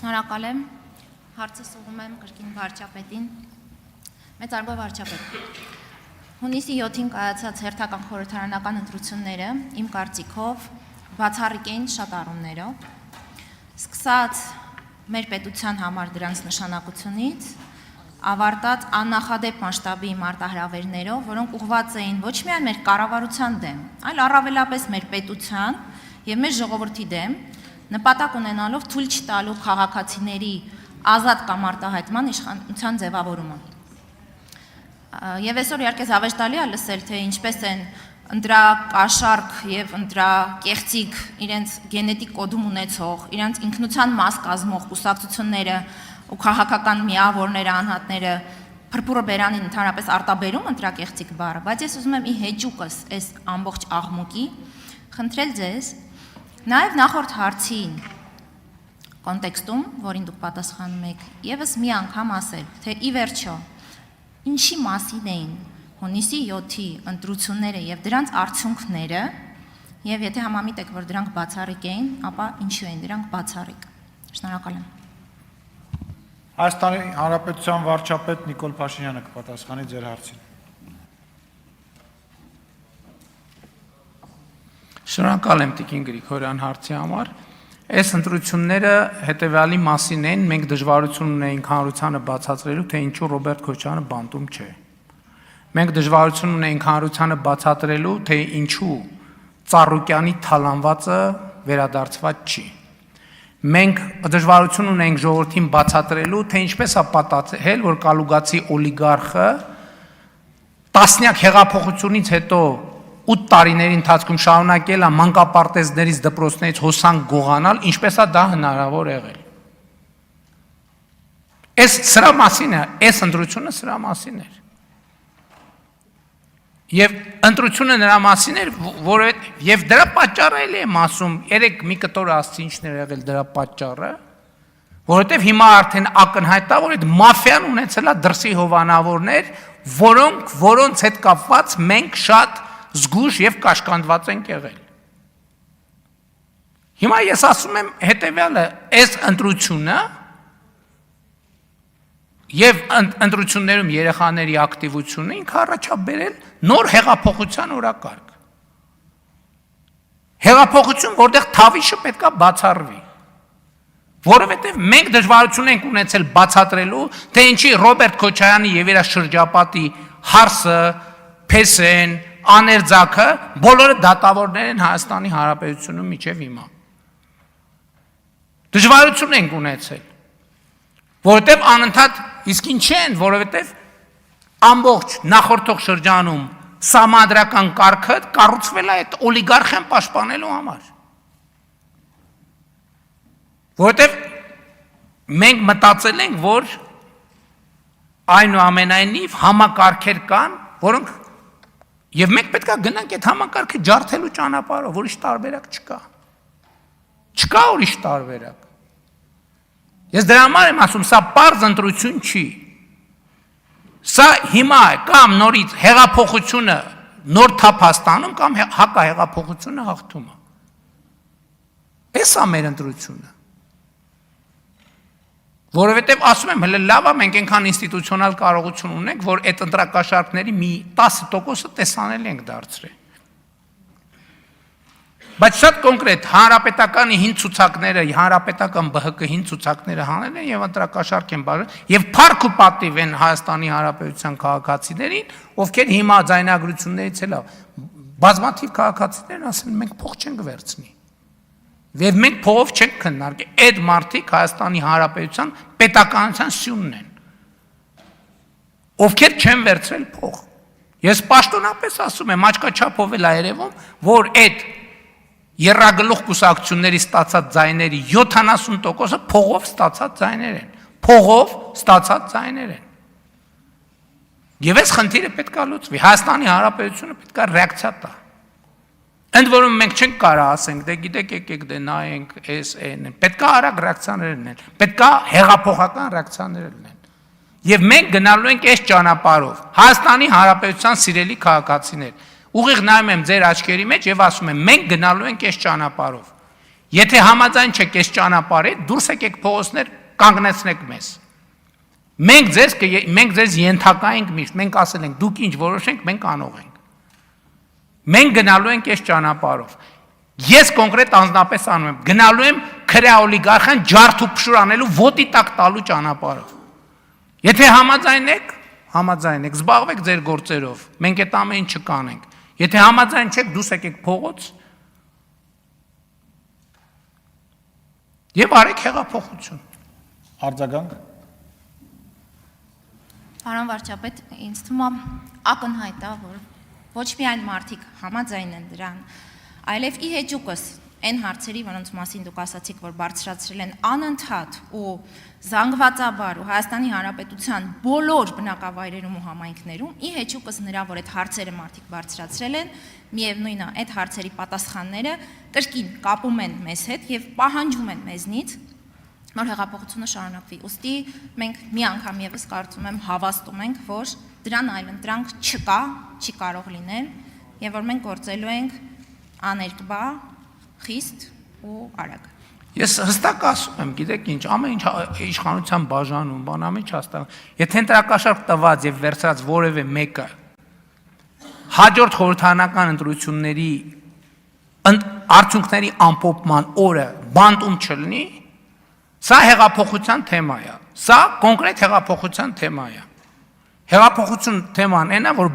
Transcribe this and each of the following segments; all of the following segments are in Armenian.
Շնորհակալ եմ, հարցս ուղղում եմ կրկին վարչապետին, մեծարգո վարչապետ։ Հունիսի 7-ին կայացած հերթական խորհրդարանական ընտրությունները իմ կարծիքով բացառիկ էին շատ առումներով, սկսած մեր պետության համար դրանց նշանակությունից, ավարտած աննախադեպ մասշտաբի մարտահրավերներով, որոնք ուղղված էին ոչ միայն մեր կառավարության դեմ, այլ առավելապես մեր պետության եւ մեր ժողովրդի դեմ, նպատակ ունենալով թույլ չտալու քաղաքացիների ազատ կամ արտահայտման իշխանության ձևավորումը։ Եվ այսօր իհարկե զավեշտալի է լսել, թե ինչպես են ընտրակաշառք եւ ընտրակեղծիք իրենց գենետիկ կոդում ունեցող, իրենց ինքնության մաս կազմող կուսակցությունները ու քաղաքական միավորները, անհատները փրփուրը բերանին ընդհանրապես արտաբերում ընտրակեղծիք բառը, բայց ես ուզում եմ ի հեճուկս այս ամբողջ աղմուկի խնդրել ձեզ նաև նախորդ հարցին կոնտեքստում, որին դուք պատասխանում եք, եւս մի անգամ ասել, թե ի վերջո ինչի մասին էին հունիսի 7-ի ընտրությունները եւ դրանց արդյունքները, եւ եթե համամիտ եք, որ դրանք բացառիկ էին, ապա ինչու էին դրանք բացառիկ։ Շնորհակալ եմ։ Հայաստանի Հանրապետության վարչապետ Նիկոլ Փաշինյանը կպատասխանի ձեր հարցին։ Շնորհակալ եմ Տիկին Գրիգորյան հարցի համար։ Այս ընտրությունները հետևյալի մասին են, մենք դժվարություն ունեինք հանրությանը բացատրելու, թե ինչու Ռոբերտ Քոչարյանը բանտում չէ։ Մենք դժվարություն ունեինք հանրությանը բացատրելու, թե ինչու Ծառուկյանի թալանվածը վերադարձված չի։ Մենք դժվարություն ունենք ժողովրդին բացատրելու, թե ինչպես է պատահել, որ կալուգացի օլիգարխը տասնյակ հեղափոխությունից հետո 8 տարիների ընթացքում շարունակել է մանկապարտեզներից դպրոցներից հոսանք գողանալ, ինչպես է դա հնարավոր եղել։ Սրա մասին է, այս ընտրությունը սրա մասին էր։ Եվ ընտրությունը նրա մասին էր, եւ դրա պատճառը էլ եմ ասում, երեք մի կտոր ասցի ինչն էր եղել դրա պատճառը, որովհետեւ հիմա արդեն ակնհայտ է, որ այդ մաֆիան ունեցել է դրսի հովանավորներ, որոնց հետ կապված մենք շատ զգուշ եւ կաշկանդված ենք եղել։ Հիմա ես ասում եմ հետեւյալը, այս ընտրությունը եւ ընտրություններում երեխաների ակտիվությունը ինքը առաջաբերել նոր հեղափոխության օրակարգ։ Հեղափոխություն, որտեղ թավիշը պետքա բացառվի։ Որովհետեւ մենք դժվարություն ենք ունեցել բացատրելու, թե ինչի Ռոբերտ Քոչարյանի եւ իր շրջապատի հարսը, փեսեն, աներձակը բոլորը դատավորներ են Հայաստանի Հանրապետությունում մինչև հիմա։ Դժվարություն ենք ունեցել, որովհետև անընդհատ իսկ ինչ են, որովհետև ամբողջ նախորդող շրջանում սահմանադրական կարգը կառուցվել է այդ օլիգարխիան պաշտպանելու համար։ Որովհետև մենք մտածել ենք, որ այնուամենայնիվ համակարգեր կան, որոնք Եվ մենք պետք է գնանք այդ համակարգը ջարդելու ճանապարհով, ուրիշ տարբերակ չկա։ Չկա ուրիշ տարբերակ։ Ես դրա համար եմ ասում, սա պարզ ընտրություն չի։ Սա հիմա կամ նորից հեղափոխությունը նոր թափ հաստանում կամ հակահեղափոխությունը հաղթում է։ Էս է մեր ընտրությունը։ Որովհետև ասում եմ, հələ լավ է, մենք այնքան ինստիտուցիոնալ կարողություն ունենք, որ այդ ընտրակաշառքների մի 10%-ը տեսանելի ենք դարձրել։ Բայց շատ կոնկրետ հանրապետականի 5 ցուցակները, հանրապետական ԲՀԿ 5 ցուցակները հանել են եւ ընտրակաշառք են բաժանել եւ փառք ու պատիվ են Հայաստանի Հանրապետության քաղաքացիներին, ովքեր հիմա ձայնագրություններից էլ բազմաթիվ քաղաքացիներ ասել մենք փող չենք վերցնի։ Եվ մենք փողով չենք քննարկի, այդ մարդիկ Հայաստանի Հանրապետության պետականության սյունն են, ովքեր չեն վերցրել փող։ Ես պաշտոնապես ասում եմ, աչքաչափով էլ երևում, որ այդ եռագլուխ կուսակցությունների ստացած ձայների 70%-ը փողով ստացած ձայներ են, փողով ստացած ձայներ են։ Եվ այս խնդիրը պետք է լուծվի, Հայաստանի Հանրապետությունը պետք է ռեակցիա տա։ Ընդ որում մենք չենք կարող ասենք, դե գիտեք եկեք դե նայենք SN-ն, պետք է արագ ռեակցիաներ լինեն, պետք է հեղափոխական ռեակցիաներ լինեն։ Եվ մենք գնալու ենք այս ճանապարհով, Հայաստանի Հանրապետության սիրելի քաղաքացիներ, ուղիղ նայում եմ ձեր աչքերի մեջ եւ ասում եմ, մենք գնալու ենք այս ճանապարհով։ Եթե համաձայն չեք այս ճանապարհի, դուրս եկեք փողոցներ, կանգնեցնեք մեզ։ Մենք ձեզ ենթակա ենք միշտ, մենք ասել ենք, դուք ինչ որոշենք, մենք անող ենք։ Մենք գնալու ենք այս ճանապարհով։ Ես կոնկրետ անձնապես անում եմ, գնալու եմ քրեա օլիգարխան ջարդ ու փշուր անելու ոտի տակ տալու ճանապարհով։ Եթե համաձայն եք, զբաղվեք ձեր գործերով, մենք այդ ամեն ինչը կանենք։ Եթե համաձայն չեք, դուս եկեք փողոց եւ արեք հեղափոխություն։ Արձագանք։ Պարոն վարչապետ, ինձ թվում է ակնհայտ է, որ ոչ միայն մարդիկ համաձայն են դրան, այլև ի հեճուկս այն հարցերի, որոնց մասին դուք ասացիք, որ բարձրացրել են անընդհատ ու զանգվածաբար ու Հայաստանի Հանրապետության բոլոր բնակավայրերում ու համայնքներում, ի հեճուկս նրա, որ այդ հարցերը մարդիկ բարձրացրել են, միևնույնն է, այդ հարցերի պատասխանները կրկին կապում են մեզ հետ եւ պահանջում են մեզնից, որ հեղափոխությունը շարունակվի։ Ուստի մենք մի անգամ եւս կարծում եմ հավաստում ենք, որ դրան այլընտրանք չկա, չի կարող լինել եւ որ մենք գործելու ենք աներկբա, խիստ ու արագ։ Ես հստակ ասում եմ, գիտեք ինչ, ամեն ինչ իշխանության բաժանում, բան ամեն ինչ հաստատ։ Եթե ընտրակաշարք տված եւ վերցրած որևէ մեկը հաջորդ խորհրդարանական ընտրությունների արդյունքների ամփոփման օրը բանտում չլինի, սա հեղափոխության թեմա է։ Սա կոնկրետ հեղափոխության թեմա է։ Հեղափոխություն թեման այնա, որ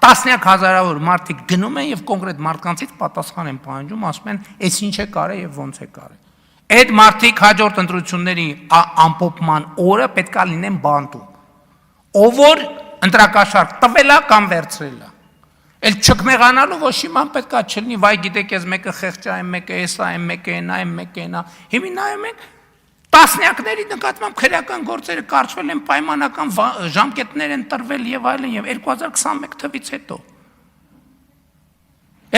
տասնյակ հազարավոր մարդիկ գնում են եւ կոնկրետ մարդկանցից պատասխան են պահանջում, ասում են, «Էս ինչ է կարել եւ ոնց է կարել»։ Այդ մարդիկ հաջորդ ընտրությունների ամփոփման օրը պետքա լինեն բանտում։ Ով որ ընտրակաշարք տվել է կամ վերցրել է։ Էլ չկմեղանալու ոչ իման պետքա չլինի, վայ գիտեք, ես մեկը խեղճա, այն մեկը էսա, այն մեկը այնա, այն մեկը այնա։ Հիմա նայում եք տասնյակների նկատմամբ քրեական գործերը կարճվել են, պայմանական ժամկետներ են տրվել եւ այլն եւ 2021 թվից հետո։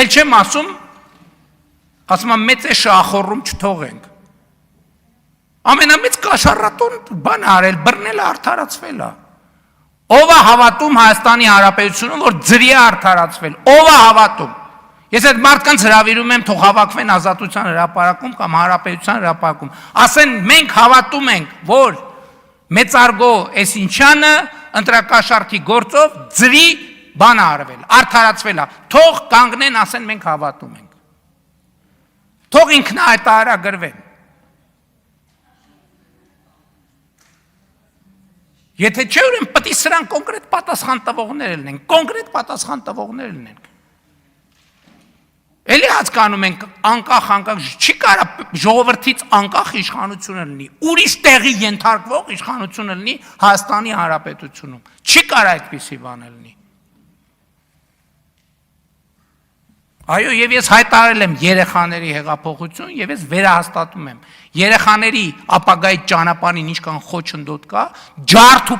Էլ չեմ ասում մեծ է շախորում չթողենք։ Ամենամեծ կաշառատուն բան արել, բռնել արդարացվել է։ Ով է հավատում Հայաստանի Հանրապետությունում, որ ձրի է արդարացվել։ Ով է հավատում։ Ես այդ մարդկանց հրավիրում եմ, թող հավաքվեն Ազատության հրապարակում կամ Հանրապետության հրապարակում։ Ասեն, մենք հավատում ենք, որ մեծարգո Էսինչյանը ընտրակաշառքի գործով ձրի բան է արվել, արդարացվել է։ Թող կանգնեն, ասեն, մենք հավատում ենք։ Թող ինքնահայտարարագրվեն։ Եթե չէ, ուրեմն պետք է սրան կոնկրետ պատասխան տվողներ լինենք, կոնկրետ պատասխան տվողներ լինենք։ Էլի հասկանում ենք անկախ չի կարա ժողովրդից անկախ իշխանությունը լինի, ուրիշ տեղի ենթարկվող իշխանությունը լինի Հայաստանի Հանրապետությունում։ Չի կարա այդպիսի բան լինի։ Այո, եւ ես հայտարարել եմ երեխաների հեղափոխություն եւ ես վերահաստատում եմ։ Երեխաների ապագայի ճանապարհին ինչքան խոչընդոտ կա, ջարդ ու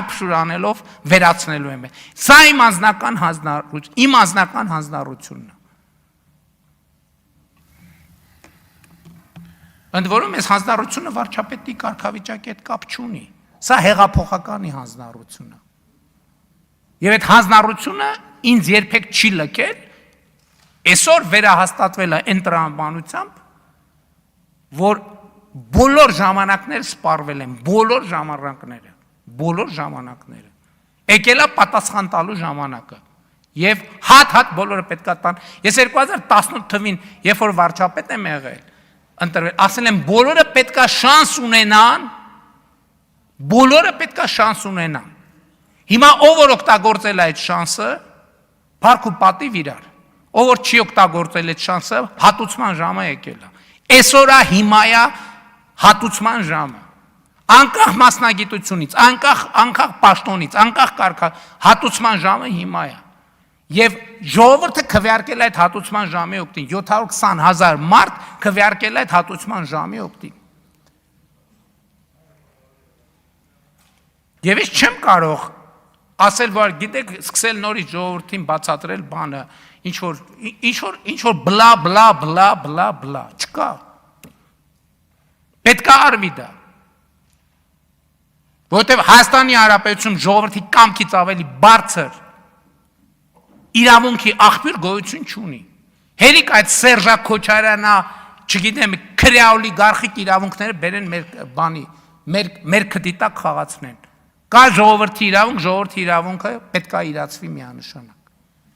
փշուր անելով վերացնելու եմ։ Սա իմ անձնական հանձնառությունն է։ Ընդ որում այս հանձնառությունը վարչապետի կարգավիճակի հետ կապ չունի։ Սա հեղափոխականի հանձնառություն է։ Եվ այդ հանձնառությունը ինձ երբեք չի լքել, այսօր վերահաստատվել է այն տրամաբանությամբ, որ բոլոր ժամանակները սպառվել են, բոլոր ժամանակները, եկել է պատասխան տալու ժամանակը, և հատ բոլորը պետք է տան, ես 2018 թվին, երբ որ վարչապետ եմ եղել, ասել եմ, բոլորը պետք է շանս ունենան, հիմա ով որ օգտագործել է այդ շանսը, փառք ու պատիվ իրար, ով որ չի օգտագործել այդ շանսը, հատուցման ժամը եկել է։ Այսօր հիմա է հատուցման ժամը։ Անկախ մասնագիտությունից, անկախ պաշտոնից, անկախ հատուցման ժամը հիմա է։ Եվ ժողովուրդը քվեարկել է այդ հատուցման ժամի օգտին, 720,000 մարդ քվեարկել է այդ հատուցման ժամի օգտին։ Եվ ես չեմ կարող ասել, որ գիտեք, սկսել նորից ժողովրդին բացատրել բանը, ինչ որ բլա, չկա։ Պետք է արվի դա։ Որովհետև Հայաստանի Հանրապետությունում ժողովրդի կամքից ավելի բարձր իրավունքի աղբյուր գոյություն չունի։ Հերիք այդ Սերժա Քոչարյանա, չգիտեմ, քրեոլիգարխիկ իրավունքները բերեն մեր բանի, մեր քդի տակ խաղացնեն։ Կա ժողովրդի իրավունքը պետք է իրացվի միանշանակ։